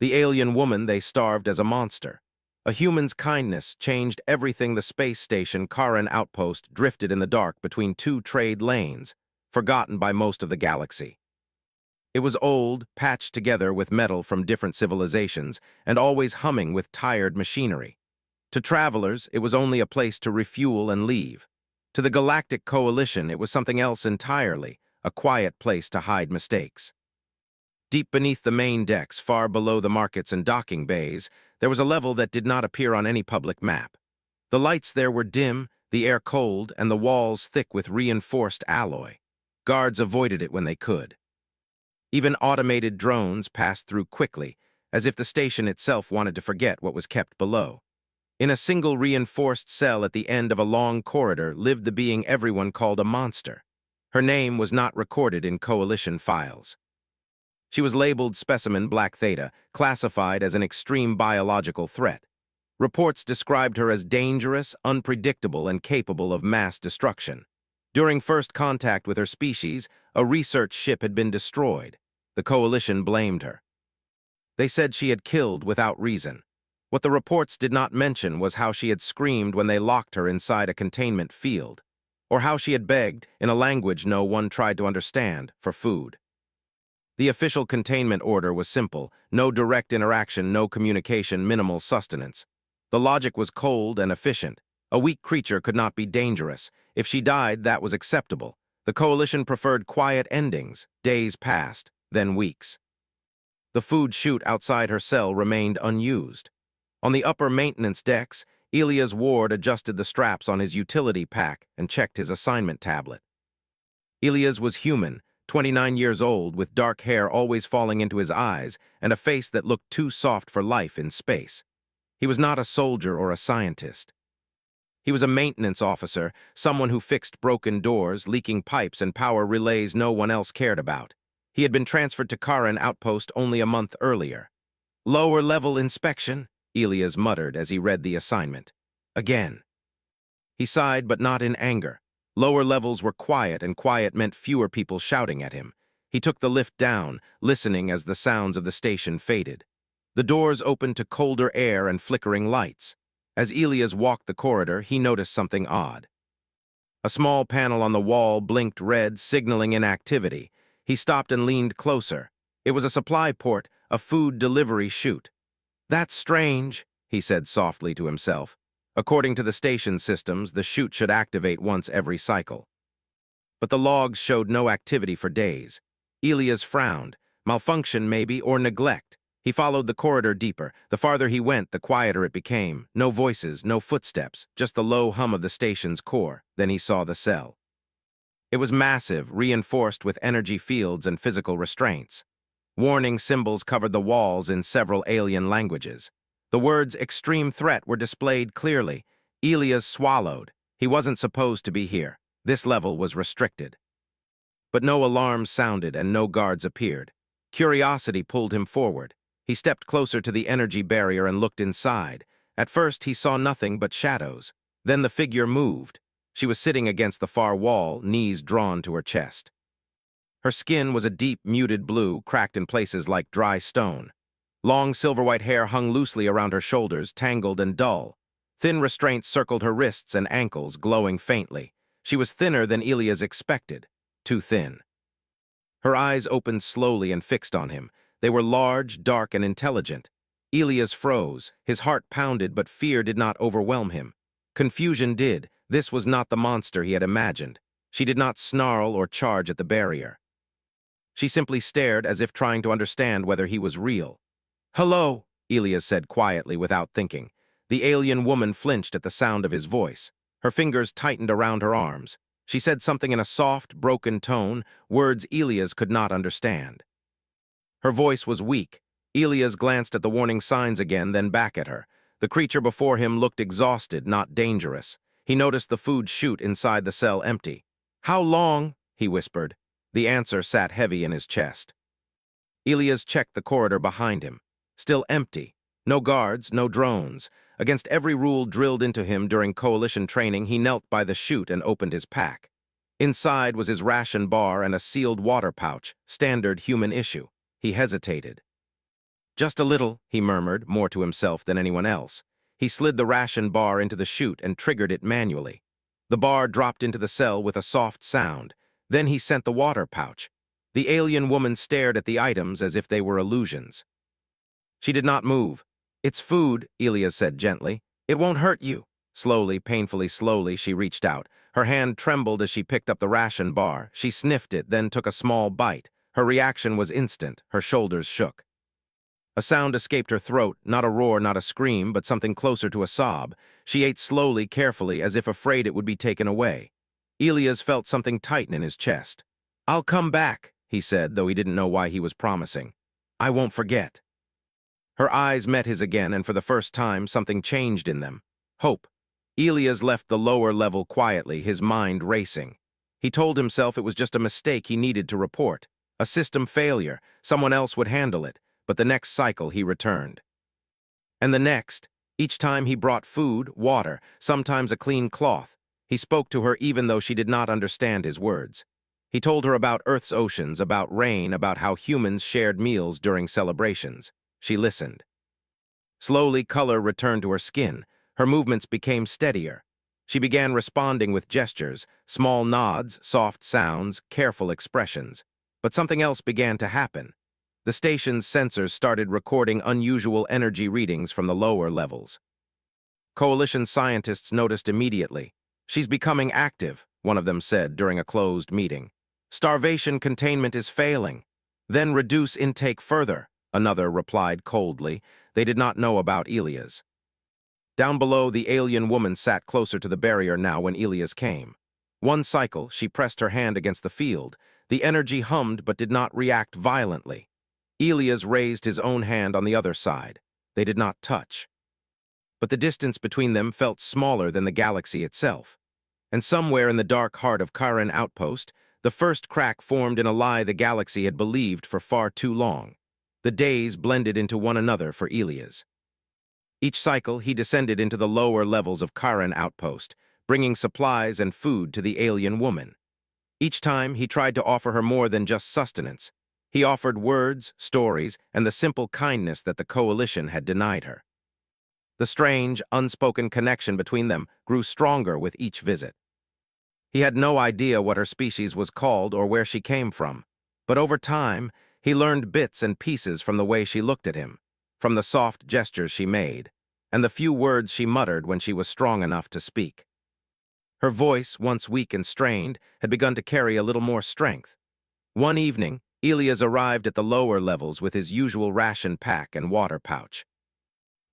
The alien woman they starved as a monster. A human's kindness changed everything. The space station Karen outpost drifted in the dark between two trade lanes, forgotten by most of the galaxy. It was old, patched together with metal from different civilizations, and always humming with tired machinery. To travelers, it was only a place to refuel and leave. To the Galactic Coalition, it was something else entirely, a quiet place to hide mistakes. Deep beneath the main decks, far below the markets and docking bays, there was a level that did not appear on any public map. The lights there were dim, the air cold, and the walls thick with reinforced alloy. Guards avoided it when they could. Even automated drones passed through quickly, as if the station itself wanted to forget what was kept below. In a single reinforced cell at the end of a long corridor lived the being everyone called a monster. Her name was not recorded in Coalition files. She was labeled Specimen Black Theta, classified as an extreme biological threat. Reports described her as dangerous, unpredictable, and capable of mass destruction. During first contact with her species, a research ship had been destroyed. The Coalition blamed her. They said she had killed without reason. What the reports did not mention was how she had screamed when they locked her inside a containment field, or how she had begged, in a language no one tried to understand, for food. The official containment order was simple: no direct interaction, no communication, minimal sustenance. The logic was cold and efficient. A weak creature could not be dangerous. If she died, that was acceptable. The Coalition preferred quiet endings. Days passed, then weeks. The food chute outside her cell remained unused. On the upper maintenance decks, Elia's ward adjusted the straps on his utility pack and checked his assignment tablet. Elias was human, 29 years old, with dark hair always falling into his eyes and a face that looked too soft for life in space. He was not a soldier or a scientist. He was a maintenance officer, someone who fixed broken doors, leaking pipes, and power relays no one else cared about. He had been transferred to Karen Outpost only a month earlier. Lower-level inspection, Elias muttered as he read the assignment. Again. He sighed, but not in anger. Lower levels were quiet, and quiet meant fewer people shouting at him. He took the lift down, listening as the sounds of the station faded. The doors opened to colder air and flickering lights. As Elias walked the corridor, he noticed something odd. A small panel on the wall blinked red, signaling inactivity. He stopped and leaned closer. It was a supply port, a food delivery chute. "That's strange," he said softly to himself. According to the station systems, the chute should activate once every cycle. But the logs showed no activity for days. Elias frowned. Malfunction, maybe, or neglect. He followed the corridor deeper. The farther he went, the quieter it became. No voices, no footsteps, just the low hum of the station's core. Then he saw the cell. It was massive, reinforced with energy fields and physical restraints. Warning symbols covered the walls in several alien languages. The words "extreme threat" were displayed clearly. Elias swallowed. He wasn't supposed to be here. This level was restricted. But no alarms sounded and no guards appeared. Curiosity pulled him forward. He stepped closer to the energy barrier and looked inside. At first, he saw nothing but shadows. Then the figure moved. She was sitting against the far wall, knees drawn to her chest. Her skin was a deep, muted blue, cracked in places like dry stone. Long silver-white hair hung loosely around her shoulders, tangled and dull. Thin restraints circled her wrists and ankles, glowing faintly. She was thinner than Elias expected. Too thin. Her eyes opened slowly and fixed on him. They were large, dark, and intelligent. Elias froze. His heart pounded, but fear did not overwhelm him. Confusion did. This was not the monster he had imagined. She did not snarl or charge at the barrier. She simply stared as if trying to understand whether he was real. "Hello," Elias said quietly without thinking. The alien woman flinched at the sound of his voice. Her fingers tightened around her arms. She said something in a soft, broken tone, words Elias could not understand. Her voice was weak. Elias glanced at the warning signs again, then back at her. The creature before him looked exhausted, not dangerous. He noticed the food chute inside the cell empty. "How long?" he whispered. The answer sat heavy in his chest. Elias checked the corridor behind him. Still empty. No guards, no drones. Against every rule drilled into him during Coalition training, he knelt by the chute and opened his pack. Inside was his ration bar and a sealed water pouch, standard human issue. He hesitated. Just a little, he murmured, more to himself than anyone else. He slid the ration bar into the chute and triggered it manually. The bar dropped into the cell with a soft sound. Then he sent the water pouch. The alien woman stared at the items as if they were illusions. She did not move. "It's food," Elias said gently. "It won't hurt you." Slowly, painfully slowly, she reached out. Her hand trembled as she picked up the ration bar. She sniffed it, then took a small bite. Her reaction was instant. Her shoulders shook. A sound escaped her throat, not a roar, not a scream, but something closer to a sob. She ate slowly, carefully, as if afraid it would be taken away. Elias felt something tighten in his chest. "I'll come back," he said, though he didn't know why he was promising. "I won't forget." Her eyes met his again, and for the first time, something changed in them. Hope. Elias left the lower level quietly, his mind racing. He told himself it was just a mistake he needed to report. A system failure. Someone else would handle it. But the next cycle he returned. And the next. Each time he brought food, water, sometimes a clean cloth. He spoke to her even though she did not understand his words. He told her about Earth's oceans, about rain, about how humans shared meals during celebrations. She listened. Slowly, color returned to her skin. Her movements became steadier. She began responding with gestures, small nods, soft sounds, careful expressions. But something else began to happen. The station's sensors started recording unusual energy readings from the lower levels. Coalition scientists noticed immediately. "She's becoming active," one of them said during a closed meeting. "Starvation containment is failing." "Then reduce intake further," another replied coldly. They did not know about Elias. Down below, the alien woman sat closer to the barrier now when Elias came. One cycle, she pressed her hand against the field. The energy hummed but did not react violently. Elias raised his own hand on the other side. They did not touch. But the distance between them felt smaller than the galaxy itself. And somewhere in the dark heart of Karen Outpost, the first crack formed in a lie the galaxy had believed for far too long. The days blended into one another for Elias. Each cycle, he descended into the lower levels of Karen Outpost, bringing supplies and food to the alien woman. Each time, he tried to offer her more than just sustenance. He offered words, stories, and the simple kindness that the coalition had denied her. The strange, unspoken connection between them grew stronger with each visit. He had no idea what her species was called or where she came from, but over time, he learned bits and pieces from the way she looked at him, from the soft gestures she made, and the few words she muttered when she was strong enough to speak. Her voice, once weak and strained, had begun to carry a little more strength. One evening, Elias arrived at the lower levels with his usual ration pack and water pouch.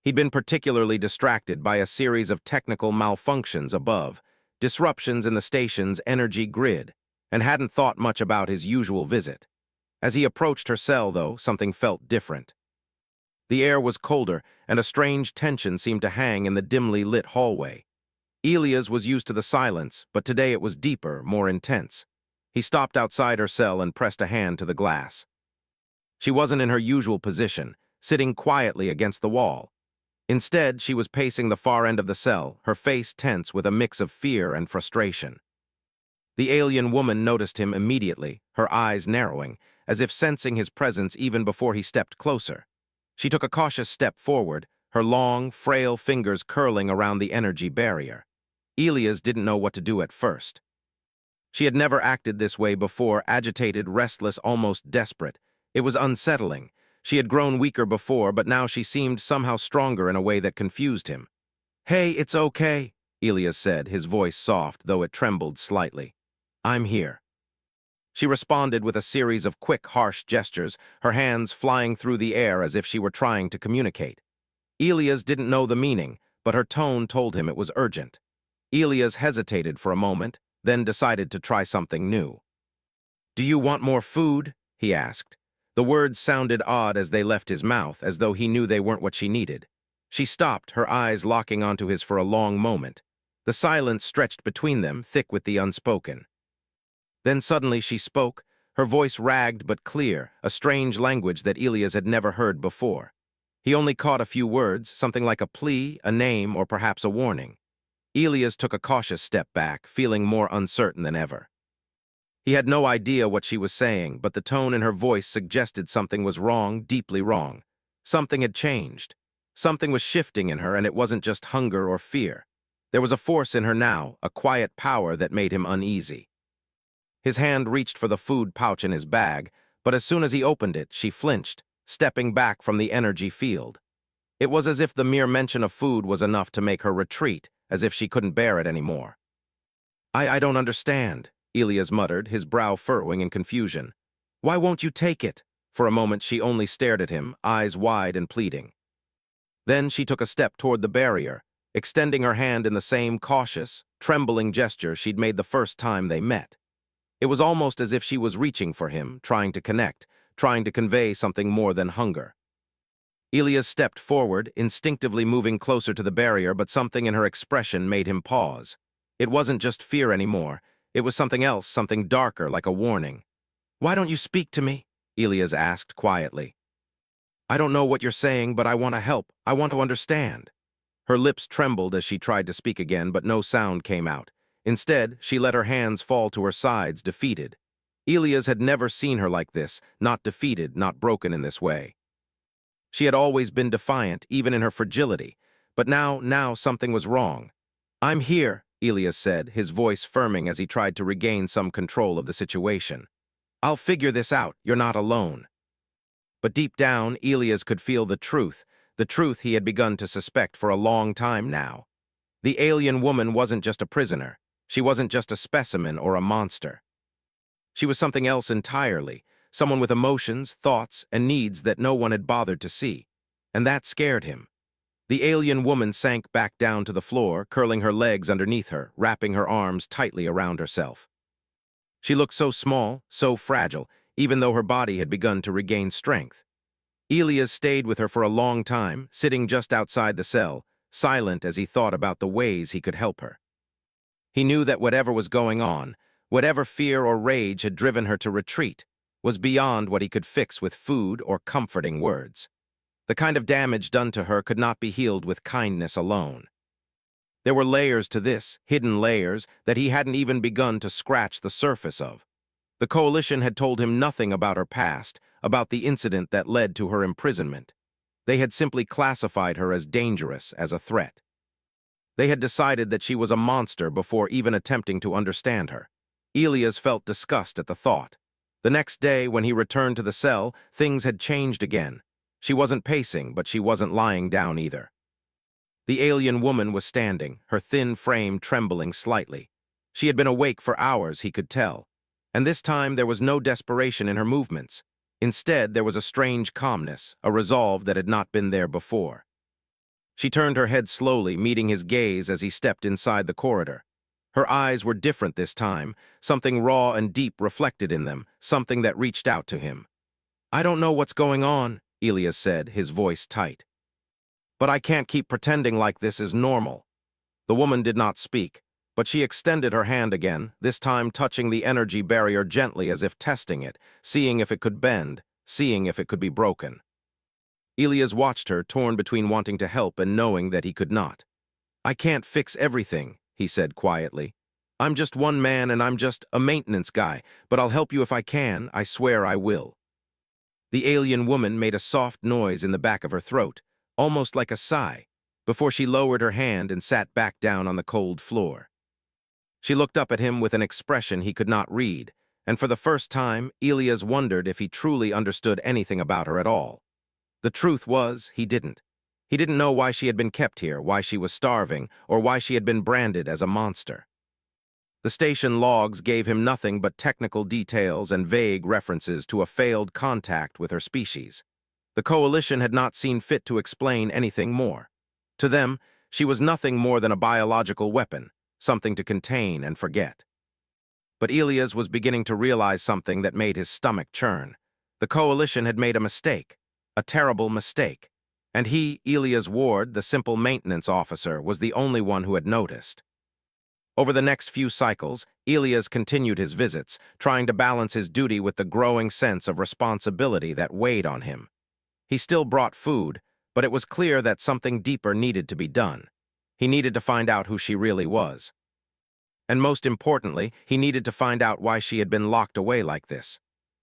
He'd been particularly distracted by a series of technical malfunctions above, disruptions in the station's energy grid, and hadn't thought much about his usual visit. As he approached her cell, though, something felt different. The air was colder, and a strange tension seemed to hang in the dimly lit hallway. Elias was used to the silence, but today it was deeper, more intense. He stopped outside her cell and pressed a hand to the glass. She wasn't in her usual position, sitting quietly against the wall. Instead, she was pacing the far end of the cell, her face tense with a mix of fear and frustration. The alien woman noticed him immediately, her eyes narrowing, as if sensing his presence even before he stepped closer. She took a cautious step forward, her long, frail fingers curling around the energy barrier. Elias didn't know what to do at first. She had never acted this way before, agitated, restless, almost desperate. It was unsettling. She had grown weaker before, but now she seemed somehow stronger in a way that confused him. "Hey, it's okay," Elias said, his voice soft, though it trembled slightly. "I'm here." She responded with a series of quick, harsh gestures, her hands flying through the air as if she were trying to communicate. Elias didn't know the meaning, but her tone told him it was urgent. Elias hesitated for a moment, then decided to try something new. "Do you want more food?" he asked. The words sounded odd as they left his mouth, as though he knew they weren't what she needed. She stopped, her eyes locking onto his for a long moment. The silence stretched between them, thick with the unspoken. Then suddenly she spoke, her voice ragged but clear, a strange language that Elias had never heard before. He only caught a few words, something like a plea, a name, or perhaps a warning. Elias took a cautious step back, feeling more uncertain than ever. He had no idea what she was saying, but the tone in her voice suggested something was wrong, deeply wrong. Something had changed. Something was shifting in her, and it wasn't just hunger or fear. There was a force in her now, a quiet power that made him uneasy. His hand reached for the food pouch in his bag, but as soon as he opened it, she flinched, stepping back from the energy field. It was as if the mere mention of food was enough to make her retreat, as if she couldn't bear it anymore. I don't understand, Elias muttered, his brow furrowing in confusion. Why won't you take it? For a moment she only stared at him, eyes wide and pleading. Then she took a step toward the barrier, extending her hand in the same cautious, trembling gesture she'd made the first time they met. It was almost as if she was reaching for him, trying to connect, trying to convey something more than hunger. Elias stepped forward, instinctively moving closer to the barrier, but something in her expression made him pause. It wasn't just fear anymore. It was something else, something darker, like a warning. "Why don't you speak to me?" Elias asked quietly. "I don't know what you're saying, but I want to help. I want to understand." Her lips trembled as she tried to speak again, but no sound came out. Instead, she let her hands fall to her sides, defeated. Elias had never seen her like this, not defeated, not broken in this way. She had always been defiant, even in her fragility, but now something was wrong. "I'm here," Elias said, his voice firming as he tried to regain some control of the situation. "I'll figure this out. You're not alone." But deep down, Elias could feel the truth he had begun to suspect for a long time now. The alien woman wasn't just a prisoner. She wasn't just a specimen or a monster. She was something else entirely, someone with emotions, thoughts, and needs that no one had bothered to see. And that scared him. The alien woman sank back down to the floor, curling her legs underneath her, wrapping her arms tightly around herself. She looked so small, so fragile, even though her body had begun to regain strength. Elias stayed with her for a long time, sitting just outside the cell, silent as he thought about the ways he could help her. He knew that whatever was going on, whatever fear or rage had driven her to retreat, was beyond what he could fix with food or comforting words. The kind of damage done to her could not be healed with kindness alone. There were layers to this, hidden layers, that he hadn't even begun to scratch the surface of. The Coalition had told him nothing about her past, about the incident that led to her imprisonment. They had simply classified her as dangerous, as a threat. They had decided that she was a monster before even attempting to understand her. Elias felt disgust at the thought. The next day, when he returned to the cell, things had changed again. She wasn't pacing, but she wasn't lying down either. The alien woman was standing, her thin frame trembling slightly. She had been awake for hours, he could tell. And this time there was no desperation in her movements. Instead, there was a strange calmness, a resolve that had not been there before. She turned her head slowly, meeting his gaze as he stepped inside the corridor. Her eyes were different this time, something raw and deep reflected in them, something that reached out to him. "I don't know what's going on," Elias said, his voice tight. "But I can't keep pretending like this is normal." The woman did not speak, but she extended her hand again, this time touching the energy barrier gently as if testing it, seeing if it could bend, seeing if it could be broken. Elias watched her, torn between wanting to help and knowing that he could not. "I can't fix everything," he said quietly. "I'm just one man and I'm just a maintenance guy, but I'll help you if I can, I swear I will." The alien woman made a soft noise in the back of her throat, almost like a sigh, before she lowered her hand and sat back down on the cold floor. She looked up at him with an expression he could not read, and for the first time, Elias wondered if he truly understood anything about her at all. The truth was, he didn't. He didn't know why she had been kept here, why she was starving, or why she had been branded as a monster. The station logs gave him nothing but technical details and vague references to a failed contact with her species. The Coalition had not seen fit to explain anything more. To them, she was nothing more than a biological weapon, something to contain and forget. But Elias was beginning to realize something that made his stomach churn. The Coalition had made a mistake, a terrible mistake, and he, Elias Ward, the simple maintenance officer, was the only one who had noticed. Over the next few cycles, Elias continued his visits, trying to balance his duty with the growing sense of responsibility that weighed on him. He still brought food, but it was clear that something deeper needed to be done. He needed to find out who she really was. And most importantly, he needed to find out why she had been locked away like this.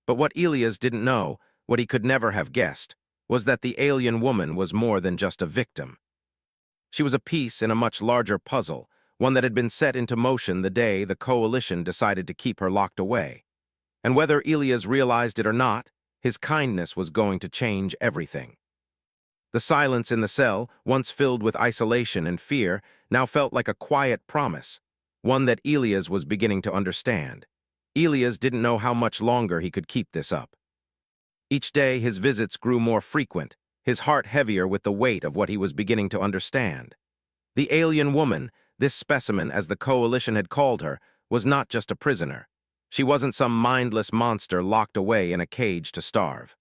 But what Elias didn't know, what he could never have guessed, was that the alien woman was more than just a victim. She was a piece in a much larger puzzle, one that had been set into motion the day the Coalition decided to keep her locked away. And whether Elias realized it or not, his kindness was going to change everything. The silence in the cell, once filled with isolation and fear, now felt like a quiet promise, one that Elias was beginning to understand. Elias didn't know how much longer he could keep this up. Each day his visits grew more frequent, his heart heavier with the weight of what he was beginning to understand. The alien woman, this specimen as the Coalition had called her, was not just a prisoner. She wasn't some mindless monster locked away in a cage to starve.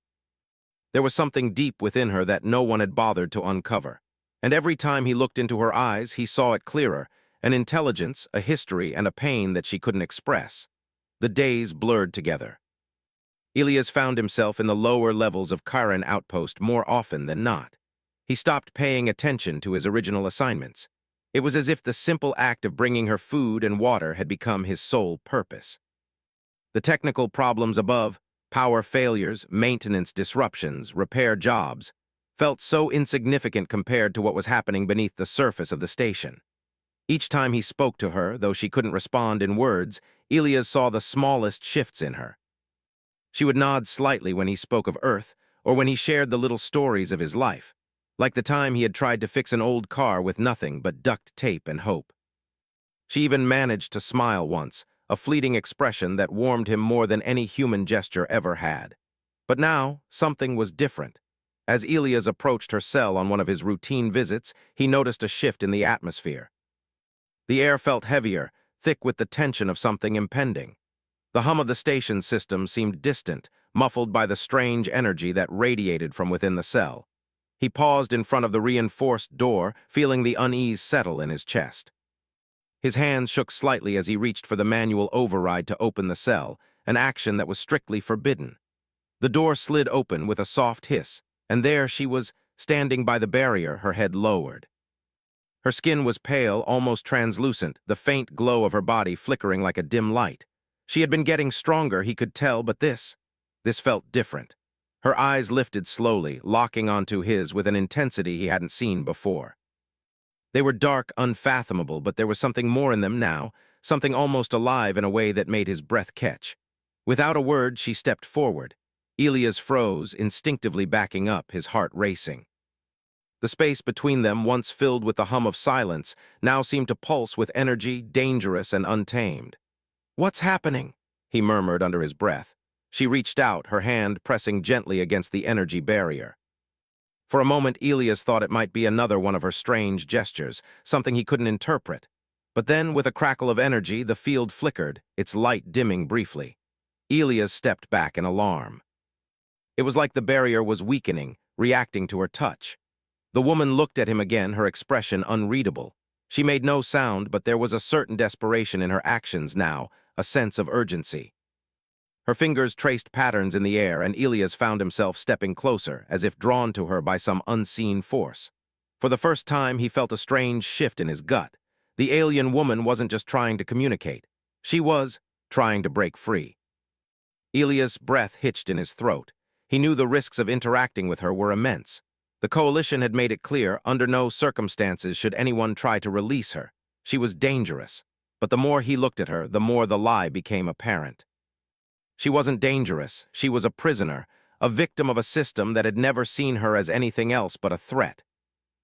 There was something deep within her that no one had bothered to uncover. And every time he looked into her eyes, he saw it clearer, an intelligence, a history, and a pain that she couldn't express. The days blurred together. Elias found himself in the lower levels of Chiron Outpost more often than not. He stopped paying attention to his original assignments. It was as if the simple act of bringing her food and water had become his sole purpose. The technical problems above, power failures, maintenance disruptions, repair jobs, felt so insignificant compared to what was happening beneath the surface of the station. Each time he spoke to her, though she couldn't respond in words, Elias saw the smallest shifts in her. She would nod slightly when he spoke of Earth, or when he shared the little stories of his life, like the time he had tried to fix an old car with nothing but duct tape and hope. She even managed to smile once, a fleeting expression that warmed him more than any human gesture ever had. But now, something was different. As Elias approached her cell on one of his routine visits, he noticed a shift in the atmosphere. The air felt heavier, thick with the tension of something impending. The hum of the station system seemed distant, muffled by the strange energy that radiated from within the cell. He paused in front of the reinforced door, feeling the unease settle in his chest. His hands shook slightly as he reached for the manual override to open the cell, an action that was strictly forbidden. The door slid open with a soft hiss, and there she was, standing by the barrier, her head lowered. Her skin was pale, almost translucent, the faint glow of her body flickering like a dim light. She had been getting stronger, he could tell, but this felt different. Her eyes lifted slowly, locking onto his with an intensity he hadn't seen before. They were dark, unfathomable, but there was something more in them now, something almost alive in a way that made his breath catch. Without a word, she stepped forward. Elias froze, instinctively backing up, his heart racing. The space between them, once filled with the hum of silence, now seemed to pulse with energy, dangerous and untamed. "What's happening?" he murmured under his breath. She reached out, her hand pressing gently against the energy barrier. For a moment, Elias thought it might be another one of her strange gestures, something he couldn't interpret. But then, with a crackle of energy, the field flickered, its light dimming briefly. Elias stepped back in alarm. It was like the barrier was weakening, reacting to her touch. The woman looked at him again, her expression unreadable. She made no sound, but there was a certain desperation in her actions now, a sense of urgency. Her fingers traced patterns in the air, and Elias found himself stepping closer, as if drawn to her by some unseen force. For the first time, he felt a strange shift in his gut. The alien woman wasn't just trying to communicate. She was trying to break free. Elias' breath hitched in his throat. He knew the risks of interacting with her were immense. The Coalition had made it clear, under no circumstances should anyone try to release her. She was dangerous. But the more he looked at her, the more the lie became apparent. She wasn't dangerous. She was a prisoner, a victim of a system that had never seen her as anything else but a threat.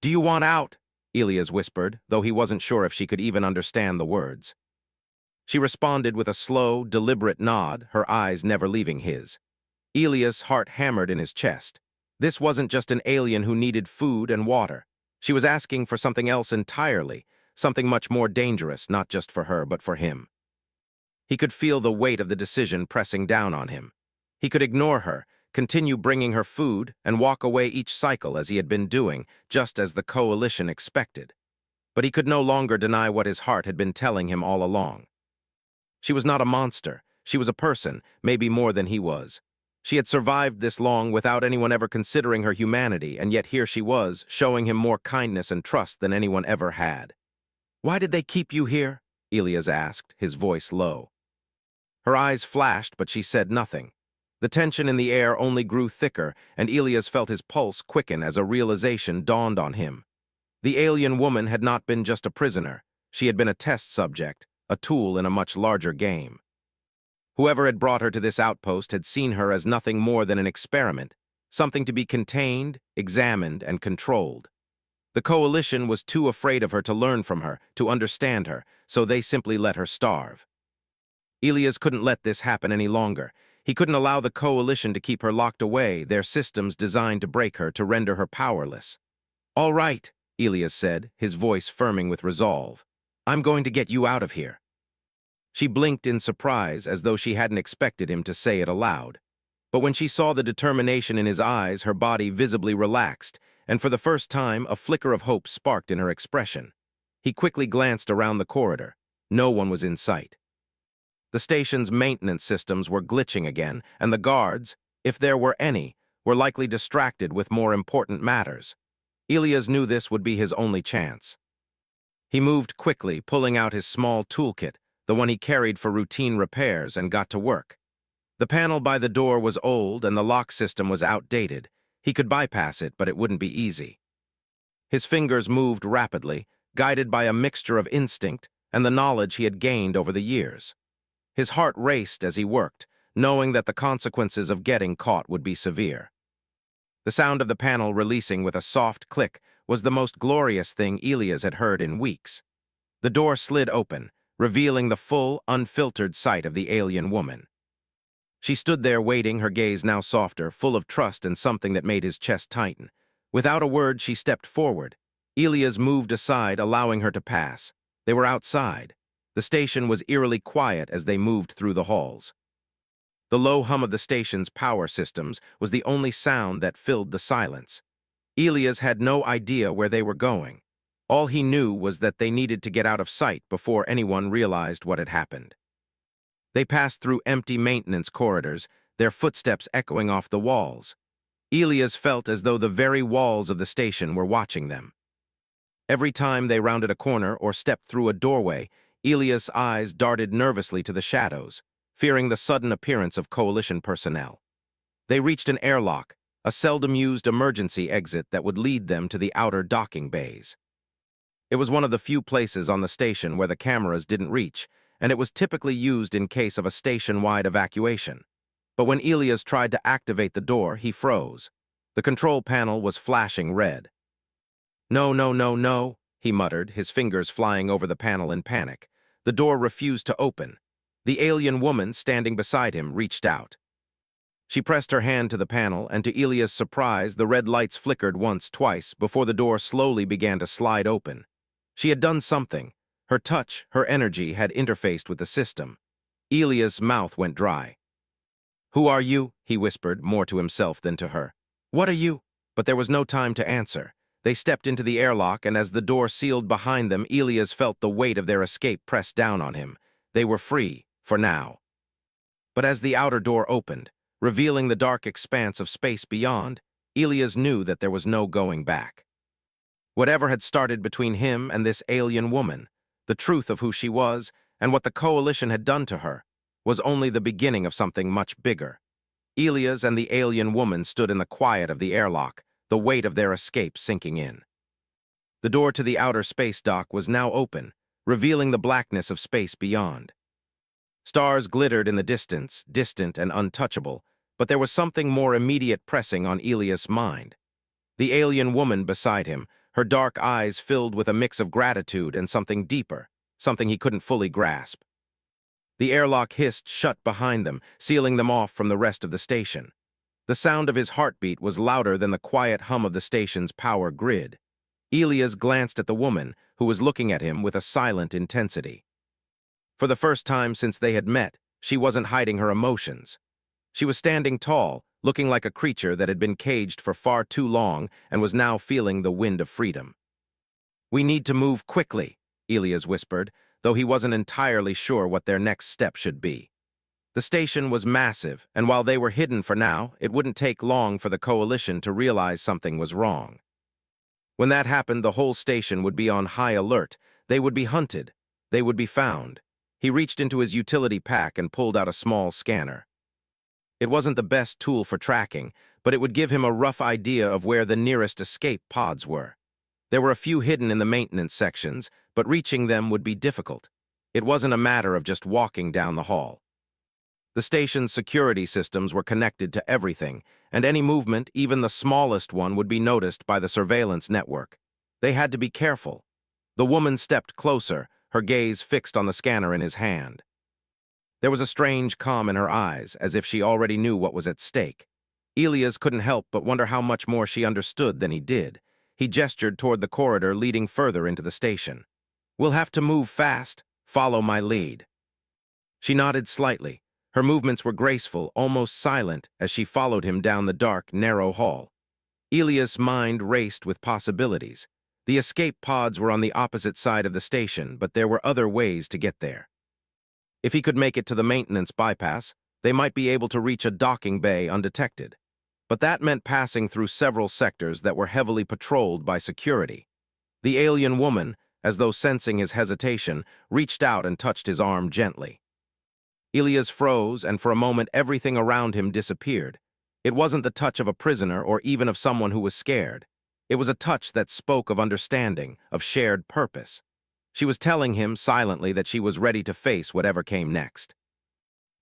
"Do you want out?" Elias whispered, though he wasn't sure if she could even understand the words. She responded with a slow, deliberate nod, her eyes never leaving his. Elias' heart hammered in his chest. This wasn't just an alien who needed food and water. She was asking for something else entirely, something much more dangerous, not just for her, but for him. He could feel the weight of the decision pressing down on him. He could ignore her, continue bringing her food, and walk away each cycle as he had been doing, just as the Coalition expected. But he could no longer deny what his heart had been telling him all along. She was not a monster. She was a person, maybe more than he was. She had survived this long without anyone ever considering her humanity, and yet here she was, showing him more kindness and trust than anyone ever had. "Why did they keep you here?" Elias asked, his voice low. Her eyes flashed, but she said nothing. The tension in the air only grew thicker, and Elias felt his pulse quicken as a realization dawned on him. The alien woman had not been just a prisoner. She had been a test subject, a tool in a much larger game. Whoever had brought her to this outpost had seen her as nothing more than an experiment, something to be contained, examined, and controlled. The Coalition was too afraid of her to learn from her, to understand her, so they simply let her starve. Elias couldn't let this happen any longer. He couldn't allow the Coalition to keep her locked away, their systems designed to break her, to render her powerless. "All right," Elias said, his voice firming with resolve. "I'm going to get you out of here." She blinked in surprise, as though she hadn't expected him to say it aloud. But when she saw the determination in his eyes, her body visibly relaxed, and for the first time a flicker of hope sparked in her expression. He quickly glanced around the corridor. No one was in sight. The station's maintenance systems were glitching again, and the guards, if there were any, were likely distracted with more important matters. Elias knew this would be his only chance. He moved quickly, pulling out his small toolkit, the one he carried for routine repairs, and got to work. The panel by the door was old, and the lock system was outdated. He could bypass it, but it wouldn't be easy. His fingers moved rapidly, guided by a mixture of instinct and the knowledge he had gained over the years. His heart raced as he worked, knowing that the consequences of getting caught would be severe. The sound of the panel releasing with a soft click was the most glorious thing Elias had heard in weeks. The door slid open, revealing the full, unfiltered sight of the alien woman. She stood there waiting, her gaze now softer, full of trust and something that made his chest tighten. Without a word, she stepped forward. Elias moved aside, allowing her to pass. They were outside. The station was eerily quiet as they moved through the halls. The low hum of the station's power systems was the only sound that filled the silence. Elias had no idea where they were going. All he knew was that they needed to get out of sight before anyone realized what had happened. They passed through empty maintenance corridors, their footsteps echoing off the walls. Elias felt as though the very walls of the station were watching them. Every time they rounded a corner or stepped through a doorway, Elias' eyes darted nervously to the shadows, fearing the sudden appearance of Coalition personnel. They reached an airlock, a seldom-used emergency exit that would lead them to the outer docking bays. It was one of the few places on the station where the cameras didn't reach, and it was typically used in case of a station-wide evacuation. But when Elias tried to activate the door, he froze. The control panel was flashing red. "No, no, no, no," he muttered, his fingers flying over the panel in panic. The door refused to open. The alien woman, standing beside him, reached out. She pressed her hand to the panel, and to Elias' surprise, the red lights flickered once, twice, before the door slowly began to slide open. She had done something. Her touch, her energy, had interfaced with the system. Elias' mouth went dry. "Who are you?" he whispered, more to himself than to her. "What are you?" But there was no time to answer. They stepped into the airlock, and as the door sealed behind them, Elias felt the weight of their escape press down on him. They were free, for now. But as the outer door opened, revealing the dark expanse of space beyond, Elias knew that there was no going back. Whatever had started between him and this alien woman, the truth of who she was, and what the Coalition had done to her, was only the beginning of something much bigger. Elias and the alien woman stood in the quiet of the airlock, the weight of their escape sinking in. The door to the outer space dock was now open, revealing the blackness of space beyond. Stars glittered in the distance, distant and untouchable, but there was something more immediate pressing on Elias' mind. The alien woman beside him, her dark eyes filled with a mix of gratitude and something deeper, something he couldn't fully grasp. The airlock hissed shut behind them, sealing them off from the rest of the station. The sound of his heartbeat was louder than the quiet hum of the station's power grid. Elias glanced at the woman, who was looking at him with a silent intensity. For the first time since they had met, she wasn't hiding her emotions. She was standing tall, looking like a creature that had been caged for far too long and was now feeling the wind of freedom. "We need to move quickly," Elias whispered, though he wasn't entirely sure what their next step should be. The station was massive, and while they were hidden for now, it wouldn't take long for the Coalition to realize something was wrong. When that happened, the whole station would be on high alert. They would be hunted. They would be found. He reached into his utility pack and pulled out a small scanner. It wasn't the best tool for tracking, but it would give him a rough idea of where the nearest escape pods were. There were a few hidden in the maintenance sections, but reaching them would be difficult. It wasn't a matter of just walking down the hall. The station's security systems were connected to everything, and any movement, even the smallest one, would be noticed by the surveillance network. They had to be careful. The woman stepped closer, her gaze fixed on the scanner in his hand. There was a strange calm in her eyes, as if she already knew what was at stake. Elias couldn't help but wonder how much more she understood than he did. He gestured toward the corridor leading further into the station. "We'll have to move fast. Follow my lead." She nodded slightly. Her movements were graceful, almost silent, as she followed him down the dark, narrow hall. Elias' mind raced with possibilities. The escape pods were on the opposite side of the station, but there were other ways to get there. If he could make it to the maintenance bypass, they might be able to reach a docking bay undetected. But that meant passing through several sectors that were heavily patrolled by security. The alien woman, as though sensing his hesitation, reached out and touched his arm gently. Elias froze, and for a moment everything around him disappeared. It wasn't the touch of a prisoner or even of someone who was scared. It was a touch that spoke of understanding, of shared purpose. She was telling him silently that she was ready to face whatever came next.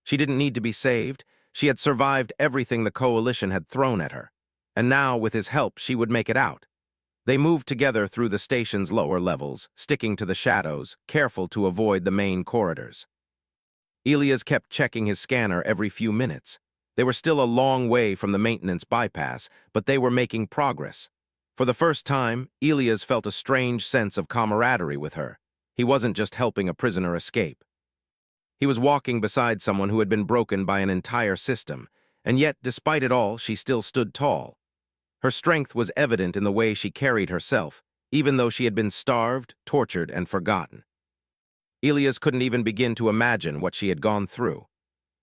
She didn't need to be saved. She had survived everything the Coalition had thrown at her. And now, with his help, she would make it out. They moved together through the station's lower levels, sticking to the shadows, careful to avoid the main corridors. Elias kept checking his scanner every few minutes. They were still a long way from the maintenance bypass, but they were making progress. For the first time, Elias felt a strange sense of camaraderie with her. He wasn't just helping a prisoner escape. He was walking beside someone who had been broken by an entire system, and yet, despite it all, she still stood tall. Her strength was evident in the way she carried herself, even though she had been starved, tortured, and forgotten. Elias couldn't even begin to imagine what she had gone through.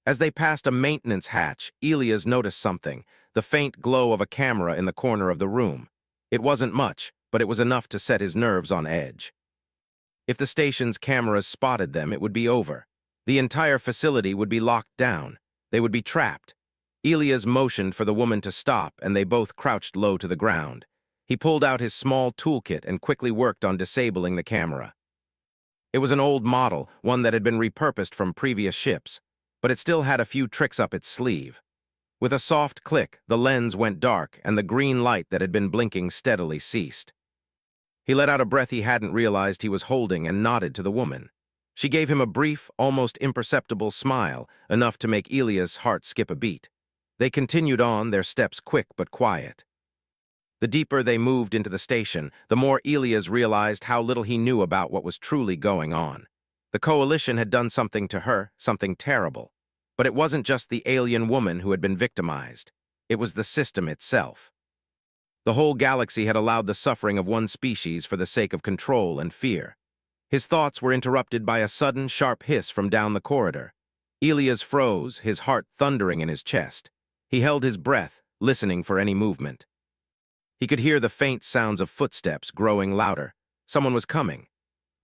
As they passed a maintenance hatch, Elias noticed something, the faint glow of a camera in the corner of the room. It wasn't much, but it was enough to set his nerves on edge. If the station's cameras spotted them, it would be over. The entire facility would be locked down. They would be trapped. Elias motioned for the woman to stop, and they both crouched low to the ground. He pulled out his small toolkit and quickly worked on disabling the camera. It was an old model, one that had been repurposed from previous ships, but it still had a few tricks up its sleeve. With a soft click, the lens went dark, and the green light that had been blinking steadily ceased. He let out a breath he hadn't realized he was holding and nodded to the woman. She gave him a brief, almost imperceptible smile, enough to make Elias' heart skip a beat. They continued on, their steps quick but quiet. The deeper they moved into the station, the more Elias realized how little he knew about what was truly going on. The Coalition had done something to her, something terrible. But it wasn't just the alien woman who had been victimized. It was the system itself. The whole galaxy had allowed the suffering of one species for the sake of control and fear. His thoughts were interrupted by a sudden, sharp hiss from down the corridor. Elias froze, his heart thundering in his chest. He held his breath, listening for any movement. He could hear the faint sounds of footsteps growing louder. Someone was coming.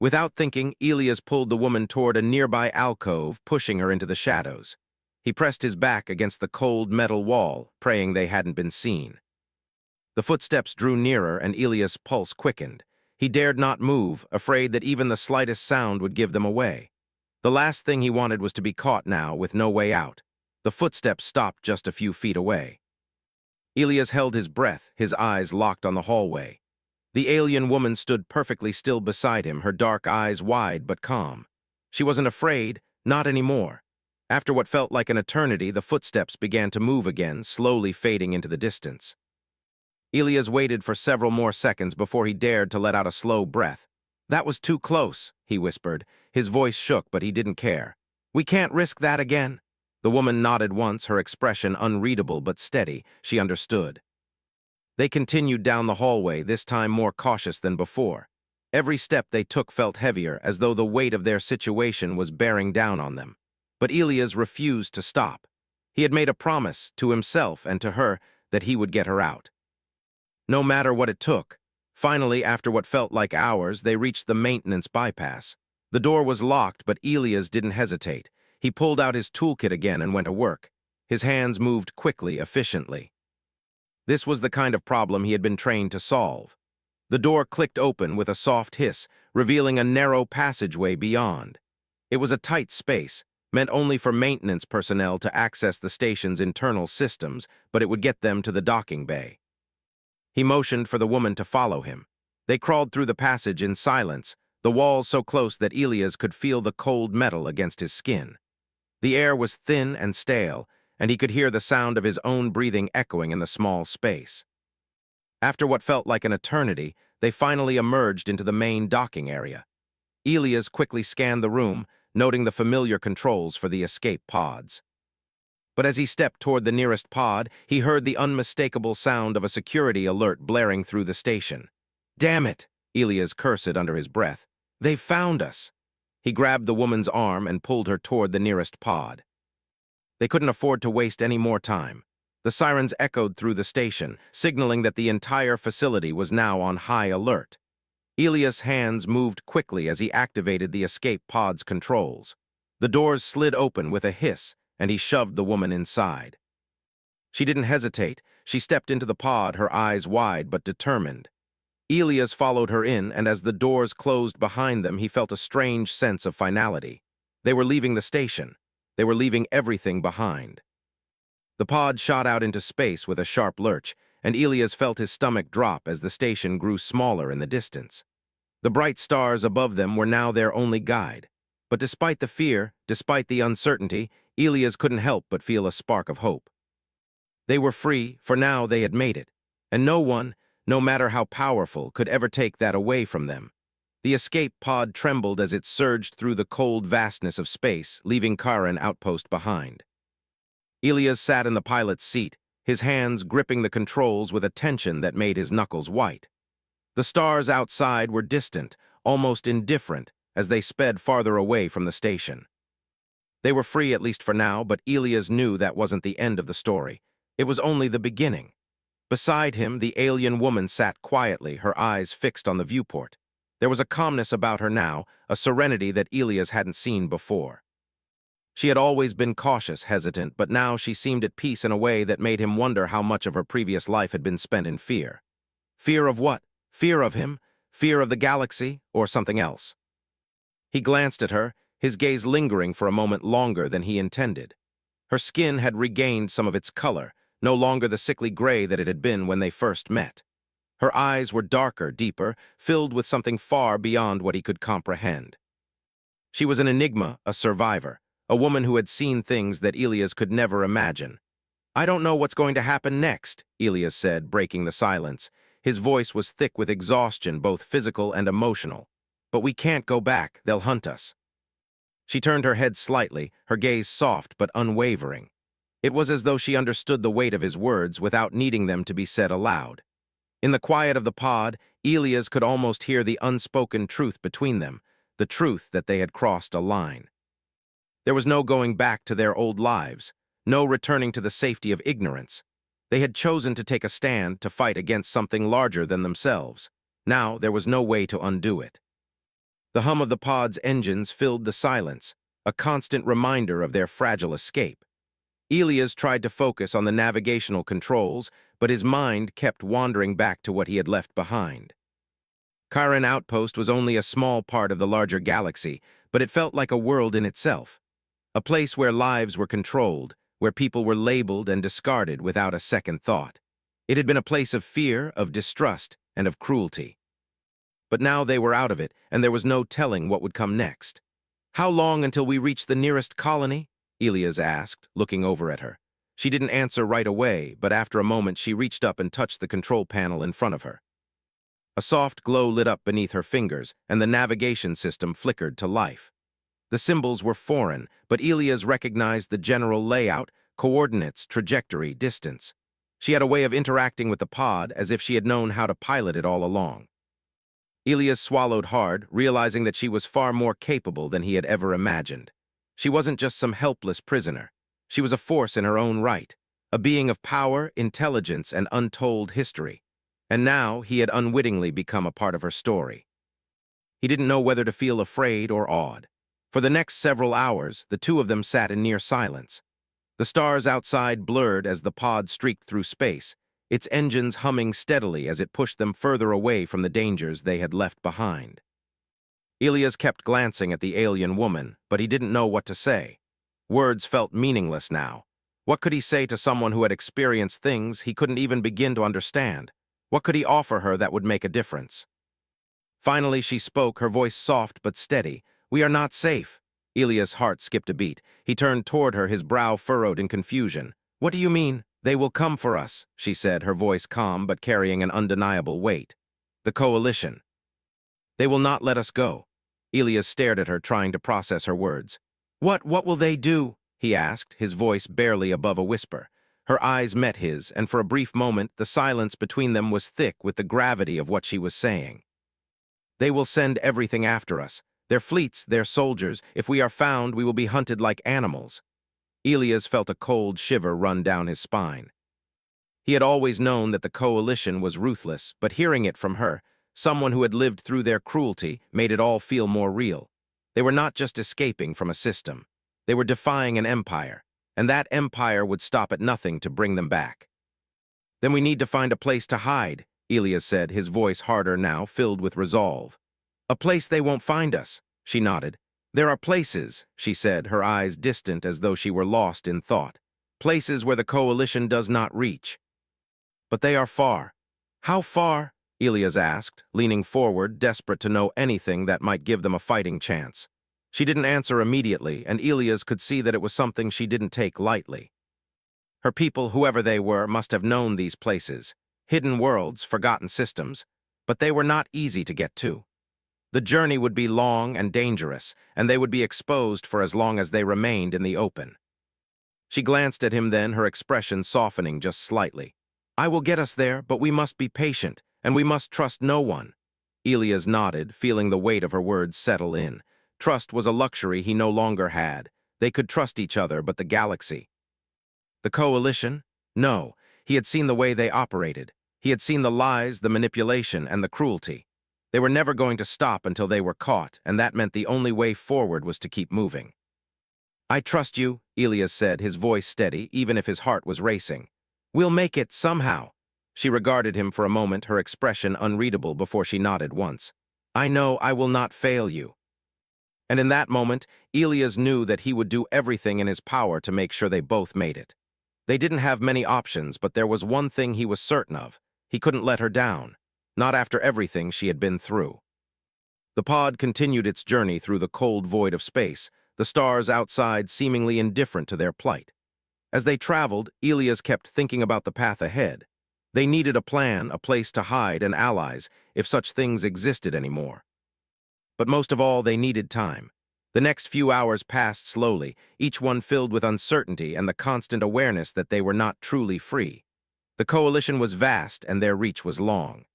Without thinking, Elias pulled the woman toward a nearby alcove, pushing her into the shadows. He pressed his back against the cold metal wall, praying they hadn't been seen. The footsteps drew nearer, and Elias' pulse quickened. He dared not move, afraid that even the slightest sound would give them away. The last thing he wanted was to be caught now, with no way out. The footsteps stopped just a few feet away. Elias held his breath, his eyes locked on the hallway. The alien woman stood perfectly still beside him, her dark eyes wide but calm. She wasn't afraid, not anymore. After what felt like an eternity, the footsteps began to move again, slowly fading into the distance. Elias waited for several more seconds before he dared to let out a slow breath. "That was too close," he whispered. His voice shook, but he didn't care. "We can't risk that again." The woman nodded once, her expression unreadable but steady. She understood. They continued down the hallway, this time more cautious than before. Every step they took felt heavier, as though the weight of their situation was bearing down on them. But Elias refused to stop. He had made a promise, to himself and to her, that he would get her out. No matter what it took. Finally, after what felt like hours, they reached the maintenance bypass. The door was locked, but Elias didn't hesitate. He pulled out his toolkit again and went to work. His hands moved quickly, efficiently. This was the kind of problem he had been trained to solve. The door clicked open with a soft hiss, revealing a narrow passageway beyond. It was a tight space, meant only for maintenance personnel to access the station's internal systems, but it would get them to the docking bay. He motioned for the woman to follow him. They crawled through the passage in silence, the walls so close that Elias could feel the cold metal against his skin. The air was thin and stale, and he could hear the sound of his own breathing echoing in the small space. After what felt like an eternity, they finally emerged into the main docking area. Elias quickly scanned the room, noting the familiar controls for the escape pods. But as he stepped toward the nearest pod, he heard the unmistakable sound of a security alert blaring through the station. "Damn it!" Elias cursed under his breath. "They've found us!" He grabbed the woman's arm and pulled her toward the nearest pod. They couldn't afford to waste any more time. The sirens echoed through the station, signaling that the entire facility was now on high alert. Elias' hands moved quickly as he activated the escape pod's controls. The doors slid open with a hiss, and he shoved the woman inside. She didn't hesitate. She stepped into the pod, her eyes wide but determined. Elias followed her in, and as the doors closed behind them, he felt a strange sense of finality. They were leaving the station. They were leaving everything behind. The pod shot out into space with a sharp lurch, and Elias felt his stomach drop as the station grew smaller in the distance. The bright stars above them were now their only guide. But despite the fear, despite the uncertainty, Elias couldn't help but feel a spark of hope. They were free, for now they had made it, and no one, no matter how powerful, could ever take that away from them. The escape pod trembled as it surged through the cold vastness of space, leaving Karen outpost behind. Elias sat in the pilot's seat, his hands gripping the controls with a tension that made his knuckles white. The stars outside were distant, almost indifferent, as they sped farther away from the station. They were free at least for now, but Elias knew that wasn't the end of the story. It was only the beginning. Beside him, the alien woman sat quietly, her eyes fixed on the viewport. There was a calmness about her now, a serenity that Elias hadn't seen before. She had always been cautious, hesitant, but now she seemed at peace in a way that made him wonder how much of her previous life had been spent in fear. Fear of what? Fear of him? Fear of the galaxy? Or something else? He glanced at her, his gaze lingering for a moment longer than he intended. Her skin had regained some of its color, no longer the sickly gray that it had been when they first met. Her eyes were darker, deeper, filled with something far beyond what he could comprehend. She was an enigma, a survivor, a woman who had seen things that Elias could never imagine. "I don't know what's going to happen next," Elias said, breaking the silence. His voice was thick with exhaustion, both physical and emotional. "But we can't go back. They'll hunt us." She turned her head slightly, her gaze soft but unwavering. It was as though she understood the weight of his words without needing them to be said aloud. In the quiet of the pod, Elias could almost hear the unspoken truth between them, the truth that they had crossed a line. There was no going back to their old lives, no returning to the safety of ignorance. They had chosen to take a stand, to fight against something larger than themselves. Now there was no way to undo it. The hum of the pod's engines filled the silence, a constant reminder of their fragile escape. Elias tried to focus on the navigational controls, but his mind kept wandering back to what he had left behind. Karen Outpost was only a small part of the larger galaxy, but it felt like a world in itself. A place where lives were controlled, where people were labeled and discarded without a second thought. It had been a place of fear, of distrust, and of cruelty. But now they were out of it, and there was no telling what would come next. "How long until we reach the nearest colony?" Elias asked, looking over at her. She didn't answer right away, but after a moment she reached up and touched the control panel in front of her. A soft glow lit up beneath her fingers, and the navigation system flickered to life. The symbols were foreign, but Elias recognized the general layout, coordinates, trajectory, distance. She had a way of interacting with the pod as if she had known how to pilot it all along. Elias swallowed hard, realizing that she was far more capable than he had ever imagined. She wasn't just some helpless prisoner. She was a force in her own right, a being of power, intelligence, and untold history. And now he had unwittingly become a part of her story. He didn't know whether to feel afraid or awed. For the next several hours, the two of them sat in near silence. The stars outside blurred as the pod streaked through space, its engines humming steadily as it pushed them further away from the dangers they had left behind. Elias kept glancing at the alien woman, but he didn't know what to say. Words felt meaningless now. What could he say to someone who had experienced things he couldn't even begin to understand? What could he offer her that would make a difference? Finally, she spoke, her voice soft but steady. "We are not safe." Elias' heart skipped a beat. He turned toward her, his brow furrowed in confusion. "What do you mean?" "They will come for us," she said, her voice calm but carrying an undeniable weight. "The Coalition. They will not let us go." Elias stared at her, trying to process her words. What will they do?" he asked, his voice barely above a whisper. Her eyes met his, and for a brief moment the silence between them was thick with the gravity of what she was saying. "They will send everything after us. Their fleets, their soldiers. If we are found, we will be hunted like animals." Elias felt a cold shiver run down his spine. He had always known that the Coalition was ruthless, but hearing it from her, someone who had lived through their cruelty, made it all feel more real. They were not just escaping from a system. They were defying an empire, and that empire would stop at nothing to bring them back. "Then we need to find a place to hide," Elias said, his voice harder now, filled with resolve. "A place they won't find us," she nodded. "There are places," she said, her eyes distant as though she were lost in thought. "Places where the Coalition does not reach. But they are far." "How far?" Elias asked, leaning forward, desperate to know anything that might give them a fighting chance. She didn't answer immediately, and Elias could see that it was something she didn't take lightly. Her people, whoever they were, must have known these places. Hidden worlds, forgotten systems. But they were not easy to get to. The journey would be long and dangerous, and they would be exposed for as long as they remained in the open. She glanced at him then, her expression softening just slightly. "I will get us there, but we must be patient, and we must trust no one." Elias nodded, feeling the weight of her words settle in. Trust was a luxury he no longer had. They could trust each other, but the galaxy. The Coalition? No. He had seen the way they operated. He had seen the lies, the manipulation, and the cruelty. They were never going to stop until they were caught, and that meant the only way forward was to keep moving. "I trust you," Elias said, his voice steady, even if his heart was racing. "We'll make it, somehow." She regarded him for a moment, her expression unreadable before she nodded once. "I know I will not fail you." And in that moment, Elias knew that he would do everything in his power to make sure they both made it. They didn't have many options, but there was one thing he was certain of. He couldn't let her down. Not after everything she had been through. The pod continued its journey through the cold void of space, the stars outside seemingly indifferent to their plight. As they traveled, Elias kept thinking about the path ahead. They needed a plan, a place to hide, and allies, if such things existed anymore. But most of all, they needed time. The next few hours passed slowly, each one filled with uncertainty and the constant awareness that they were not truly free. The Coalition was vast and their reach was long.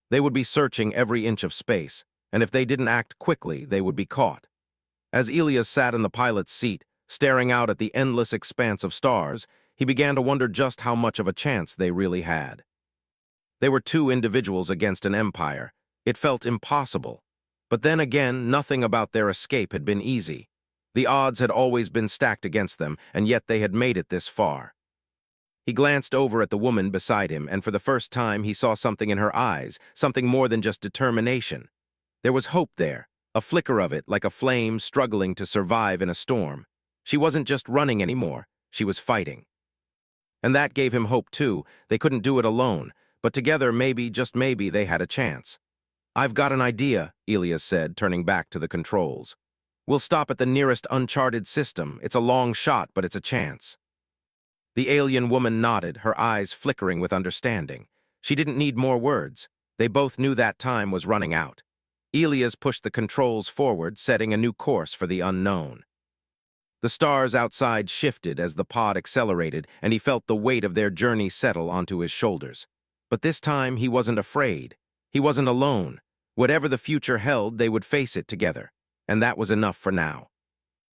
They would be searching every inch of space, and if they didn't act quickly, they would be caught. As Elias sat in the pilot's seat, staring out at the endless expanse of stars, he began to wonder just how much of a chance they really had. They were two individuals against an empire. It felt impossible. But then again, nothing about their escape had been easy. The odds had always been stacked against them, and yet they had made it this far. He glanced over at the woman beside him, and for the first time he saw something in her eyes, something more than just determination. There was hope there, a flicker of it like a flame struggling to survive in a storm. She wasn't just running anymore, she was fighting. And that gave him hope too. They couldn't do it alone, but together maybe, just maybe, they had a chance. "I've got an idea," Elias said, turning back to the controls. "We'll stop at the nearest uncharted system. It's a long shot, but it's a chance." The alien woman nodded, her eyes flickering with understanding. She didn't need more words. They both knew that time was running out. Elias pushed the controls forward, setting a new course for the unknown. The stars outside shifted as the pod accelerated, and he felt the weight of their journey settle onto his shoulders. But this time he wasn't afraid. He wasn't alone. Whatever the future held, they would face it together. And that was enough for now.